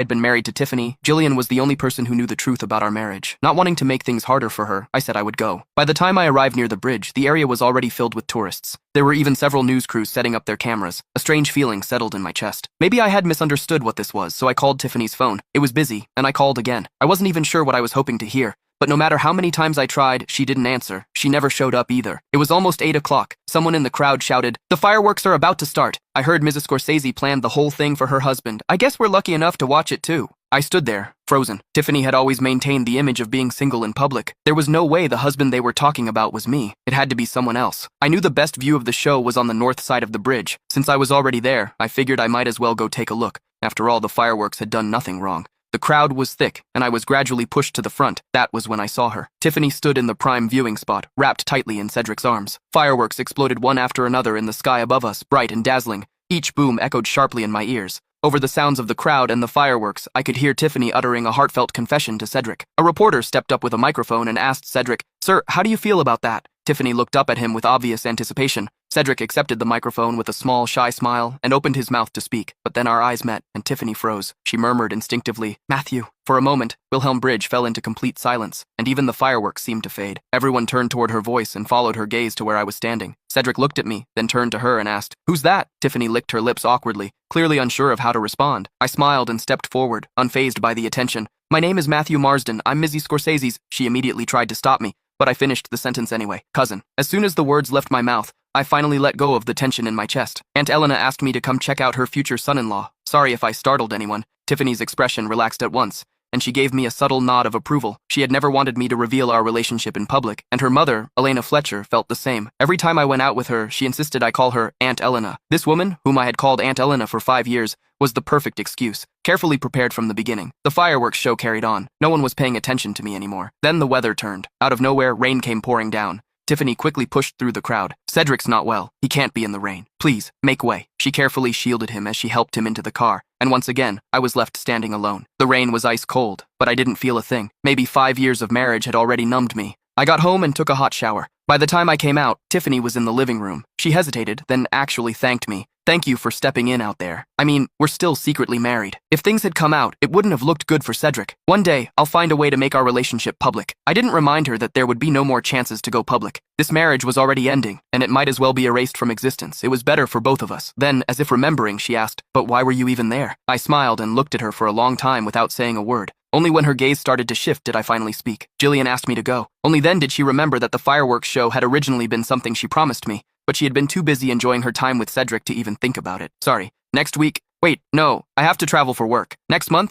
had been married to Tiffany. Jillian was the only person who knew the truth about our marriage. Not wanting to make things harder for her, I said I would go. By the time I arrived near the bridge, the area was already filled with tourists. There were even several news crews setting up their cameras. A strange feeling settled in my chest. Maybe I had misunderstood what this was, so I called Tiffany's phone. It was busy, and I called again. I wasn't even sure what I was hoping to hear. But no matter how many times I tried, she didn't answer. She never showed up either. It was almost 8 o'clock. Someone in the crowd shouted, "The fireworks are about to start." I heard Mrs. Scorsese planned the whole thing for her husband. I guess we're lucky enough to watch it too. I stood there, frozen. Tiffany had always maintained the image of being single in public. There was no way the husband they were talking about was me. It had to be someone else. I knew the best view of the show was on the north side of the bridge. Since I was already there, I figured I might as well go take a look. After all, the fireworks had done nothing wrong. The crowd was thick, and I was gradually pushed to the front. That was when I saw her. Tiffany stood in the prime viewing spot, wrapped tightly in Cedric's arms. Fireworks exploded one after another in the sky above us, bright and dazzling. Each boom echoed sharply in my ears. Over the sounds of the crowd and the fireworks, I could hear Tiffany uttering a heartfelt confession to Cedric. A reporter stepped up with a microphone and asked Cedric, "Sir, how do you feel about that?" Tiffany looked up at him with obvious anticipation. Cedric accepted the microphone with a small, shy smile and opened his mouth to speak, but then our eyes met and Tiffany froze. She murmured instinctively, "Matthew." For a moment, Wilhelm Bridge fell into complete silence, and even the fireworks seemed to fade. Everyone turned toward her voice and followed her gaze to where I was standing. Cedric looked at me, then turned to her and asked, "Who's that?" Tiffany licked her lips awkwardly, clearly unsure of how to respond. I smiled and stepped forward, unfazed by the attention. "My name is Matthew Marsden. I'm Mrs. Scorsese's." She immediately tried to stop me, but I finished the sentence anyway. "Cousin." As soon as the words left my mouth, I finally let go of the tension in my chest. Aunt Elena asked me to come check out her future son-in-law. Sorry if I startled anyone. Tiffany's expression relaxed at once, and she gave me a subtle nod of approval. She had never wanted me to reveal our relationship in public, and her mother, Elena Fletcher, felt the same. Every time I went out with her, she insisted I call her Aunt Elena. This woman, whom I had called Aunt Elena for 5 years, was the perfect excuse, carefully prepared from the beginning. The fireworks show carried on. No one was paying attention to me anymore. Then the weather turned. Out of nowhere, rain came pouring down. Tiffany quickly pushed through the crowd. "Cedric's not well. He can't be in the rain. Please, make way." She carefully shielded him as she helped him into the car, and once again, I was left standing alone. The rain was ice cold, but I didn't feel a thing. Maybe 5 years of marriage had already numbed me. I got home and took a hot shower. By the time I came out, Tiffany was in the living room. She hesitated, then actually thanked me. "Thank you for stepping in out there. I mean, we're still secretly married. If things had come out, it wouldn't have looked good for Cedric. One day, I'll find a way to make our relationship public." I didn't remind her that there would be no more chances to go public. This marriage was already ending, and it might as well be erased from existence. It was better for both of us. Then, as if remembering, she asked, "But why were you even there?" I smiled and looked at her for a long time without saying a word. Only when her gaze started to shift did I finally speak. "Jillian asked me to go." Only then did she remember that the fireworks show had originally been something she promised me, but she had been too busy enjoying her time with Cedric to even think about it. "Sorry. Next week." "Wait, no, I have to travel for work." "Next month?"